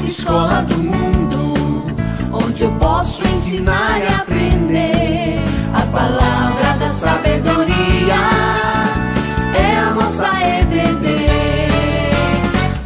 Escola do mundo, onde eu posso ensinar e aprender a palavra da sabedoria, é a nossa EBD.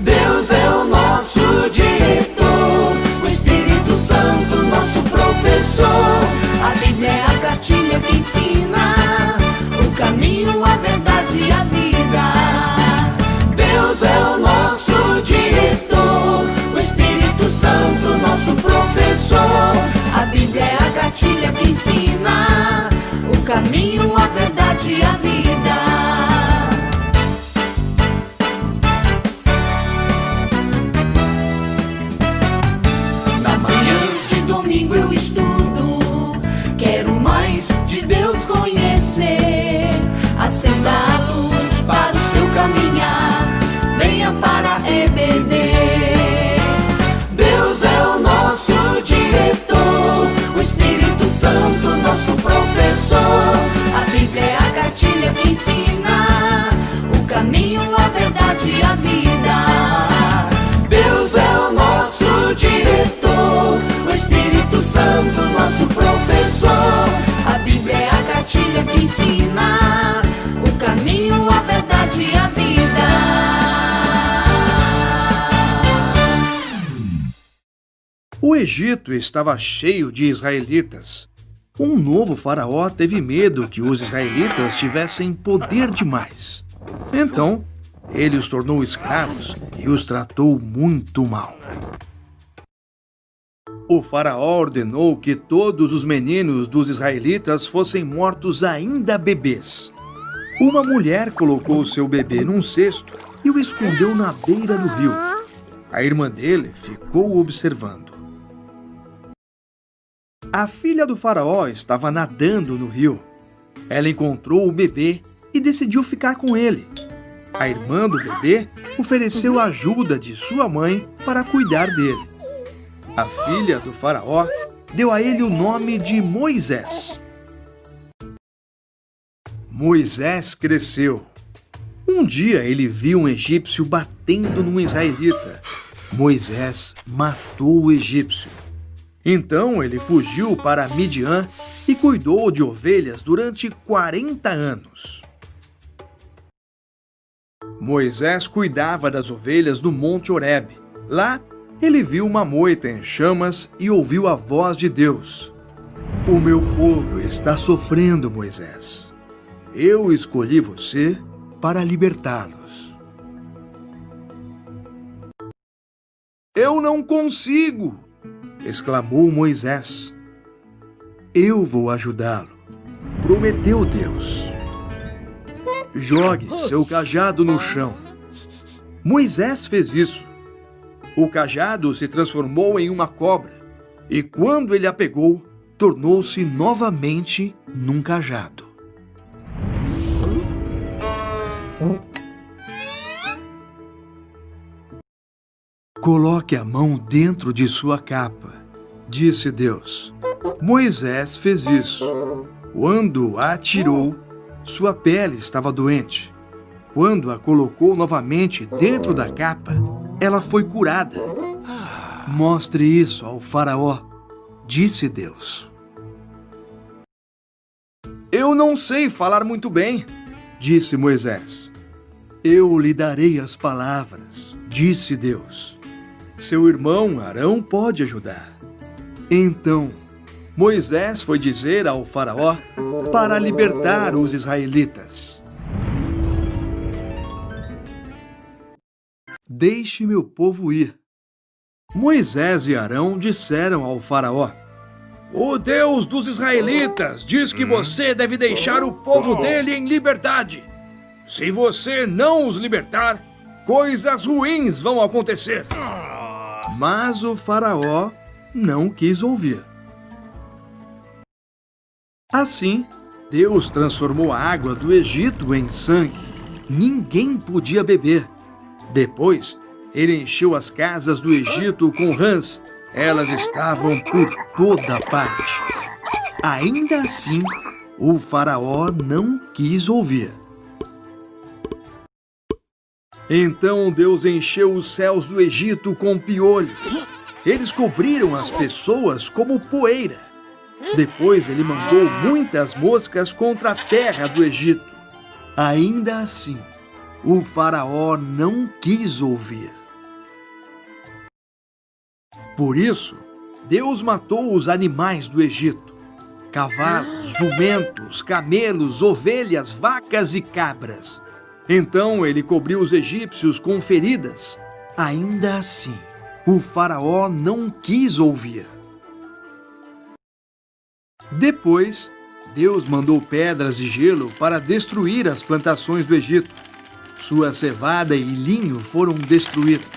Deus é o nosso diretor, o Espírito Santo nosso professor. A Bíblia é a cartilha que ensina o caminho, a verdade e a vida. Deus é o nosso diretor, o Espírito Santo nosso professor. A Bíblia é a cartilha que ensina o caminho, a verdade e a vida. Na manhã de domingo eu estudo, quero mais de Deus conhecer. Acenda a luz para o seu caminhar, venha para a EBD. Deus é o nosso diretor, o Espírito Santo nosso professor. A Bíblia é a cartilha que ensina o caminho, a verdade e a vida. Deus é o nosso diretor, o Espírito Santo nosso professor. A Bíblia é a cartilha que ensina o caminho, a verdade e a vida. O Egito estava cheio de israelitas. Um novo faraó teve medo que os israelitas tivessem poder demais. Então, ele os tornou escravos e os tratou muito mal. O faraó ordenou que todos os meninos dos israelitas fossem mortos ainda bebês. Uma mulher colocou seu bebê num cesto e o escondeu na beira do rio. A irmã dele ficou observando. A filha do faraó estava nadando no rio. Ela encontrou o bebê e decidiu ficar com ele. A irmã do bebê ofereceu a ajuda de sua mãe para cuidar dele. A filha do faraó deu a ele o nome de Moisés. Moisés cresceu. Um dia ele viu um egípcio batendo num israelita. Moisés matou o egípcio. Então ele fugiu para Midian e cuidou de ovelhas durante 40 anos. Moisés cuidava das ovelhas no Monte Horebe. Lá, ele viu uma moita em chamas e ouviu a voz de Deus. O meu povo está sofrendo, Moisés. Eu escolhi você para libertá-los. Eu não consigo! Exclamou Moisés. Eu vou ajudá-lo, prometeu Deus. Jogue seu cajado no chão. Moisés fez isso. O cajado se transformou em uma cobra, e quando ele a pegou, tornou-se novamente num cajado. Coloque a mão dentro de sua capa, disse Deus. Moisés fez isso. Quando a tirou, sua pele estava doente. Quando a colocou novamente dentro da capa, ela foi curada. Mostre isso ao faraó, disse Deus. Eu não sei falar muito bem, disse Moisés. Eu lhe darei as palavras, disse Deus. Seu irmão Arão pode ajudar. Então, Moisés foi dizer ao faraó para libertar os israelitas. Deixe meu povo ir. Moisés e Arão disseram ao faraó: O Deus dos israelitas diz que você deve deixar o povo dele em liberdade. Se você não os libertar, coisas ruins vão acontecer. Mas o faraó não quis ouvir. Assim, Deus transformou a água do Egito em sangue. Ninguém podia beber. Depois, ele encheu as casas do Egito com rãs. Elas estavam por toda parte. Ainda assim, o faraó não quis ouvir. Então Deus encheu os céus do Egito com piolhos. Eles cobriram as pessoas como poeira. Depois ele mandou muitas moscas contra a terra do Egito. Ainda assim, o faraó não quis ouvir. Por isso, Deus matou os animais do Egito: cavalos, jumentos, camelos, ovelhas, vacas e cabras. Então ele cobriu os egípcios com feridas. Ainda assim, o faraó não quis ouvir. Depois, Deus mandou pedras de gelo para destruir as plantações do Egito. Sua cevada e linho foram destruídos.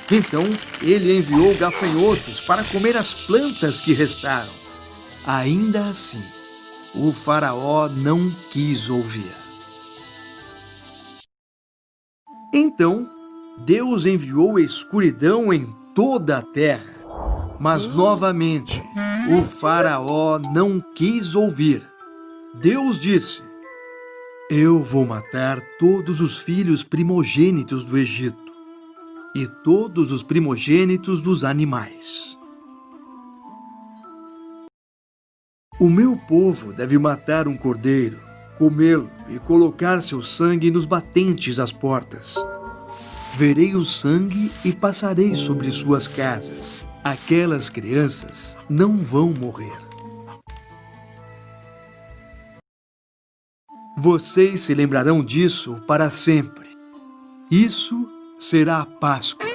Então, ele enviou gafanhotos para comer as plantas que restaram. Ainda assim, o faraó não quis ouvir. Então, Deus enviou escuridão em toda a terra. Mas, novamente, o faraó não quis ouvir. Deus disse: Eu vou matar todos os filhos primogênitos do Egito e todos os primogênitos dos animais. O meu povo deve matar um cordeiro, comê-lo e colocar seu sangue nos batentes das portas. Verei o sangue e passarei sobre suas casas. Aquelas crianças não vão morrer. Vocês se lembrarão disso para sempre. Isso será a Páscoa.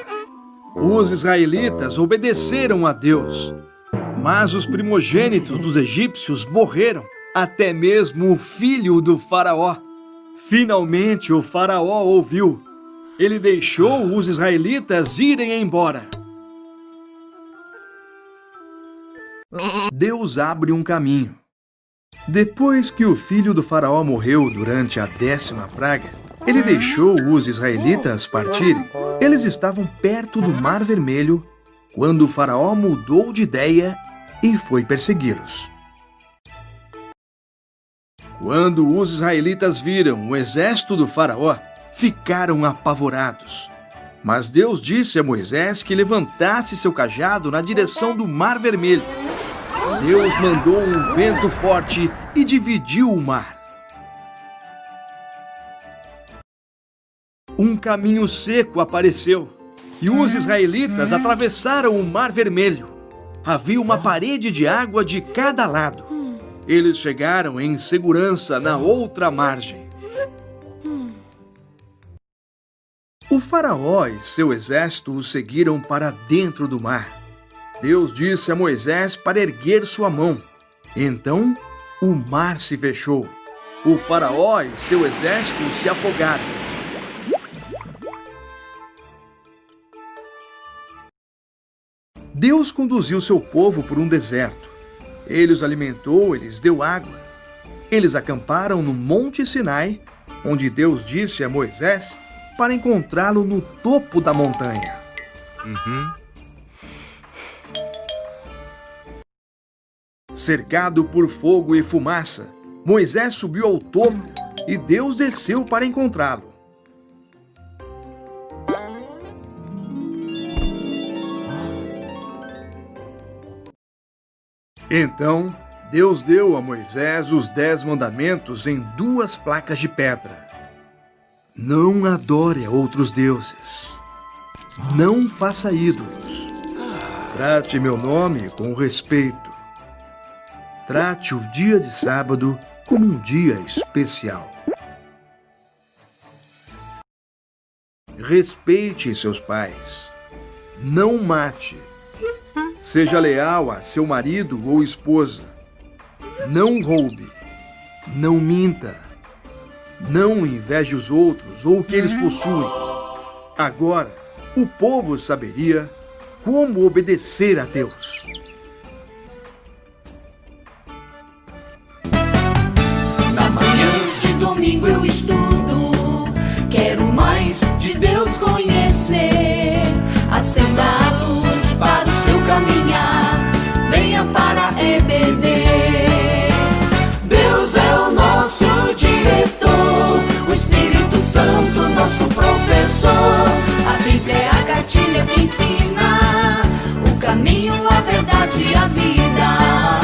Os israelitas obedeceram a Deus, mas os primogênitos dos egípcios morreram, até mesmo o filho do faraó. Finalmente o faraó ouviu. Ele deixou os israelitas irem embora. Deus abre um caminho. Depois que o filho do faraó morreu durante a 10ª praga, ele deixou os israelitas partirem. Eles estavam perto do Mar Vermelho quando o faraó mudou de ideia e foi persegui-los. Quando os israelitas viram o exército do faraó, ficaram apavorados. Mas Deus disse a Moisés que levantasse seu cajado na direção do Mar Vermelho. Deus mandou um vento forte e dividiu o mar. Um caminho seco apareceu e os israelitas atravessaram o Mar Vermelho. Havia uma parede de água de cada lado. Eles chegaram em segurança na outra margem. O faraó e seu exército o seguiram para dentro do mar. Deus disse a Moisés para erguer sua mão. Então, o mar se fechou. O faraó e seu exército se afogaram. Deus conduziu seu povo por um deserto. Ele os alimentou, ele lhes deu água. Eles acamparam no Monte Sinai, onde Deus disse a Moisés para encontrá-lo no topo da montanha. Cercado por fogo e fumaça, Moisés subiu ao topo e Deus desceu para encontrá-lo. Então, Deus deu a Moisés os 10 mandamentos em 2 placas de pedra. Não adore a outros deuses. Não faça ídolos. Trate meu nome com respeito. Trate o dia de sábado como um dia especial. Respeite seus pais. Não mate. Seja leal a seu marido ou esposa. Não roube. Não minta. Não inveje os outros ou o que eles possuem. Agora, o povo saberia como obedecer a Deus. Na manhã de domingo eu estudo, quero mais de Deus conhecer. Acenda a luz para o seu caminhar, venha para EBD. Deus é o nosso diretor, o Espírito Santo nosso professor. A Bíblia é a cartilha que ensina o caminho, a verdade e a vida.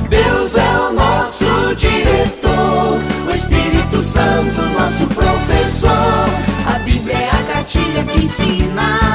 Deus é o nosso diretor, o Espírito Santo nosso professor. A Bíblia é a cartilha que ensina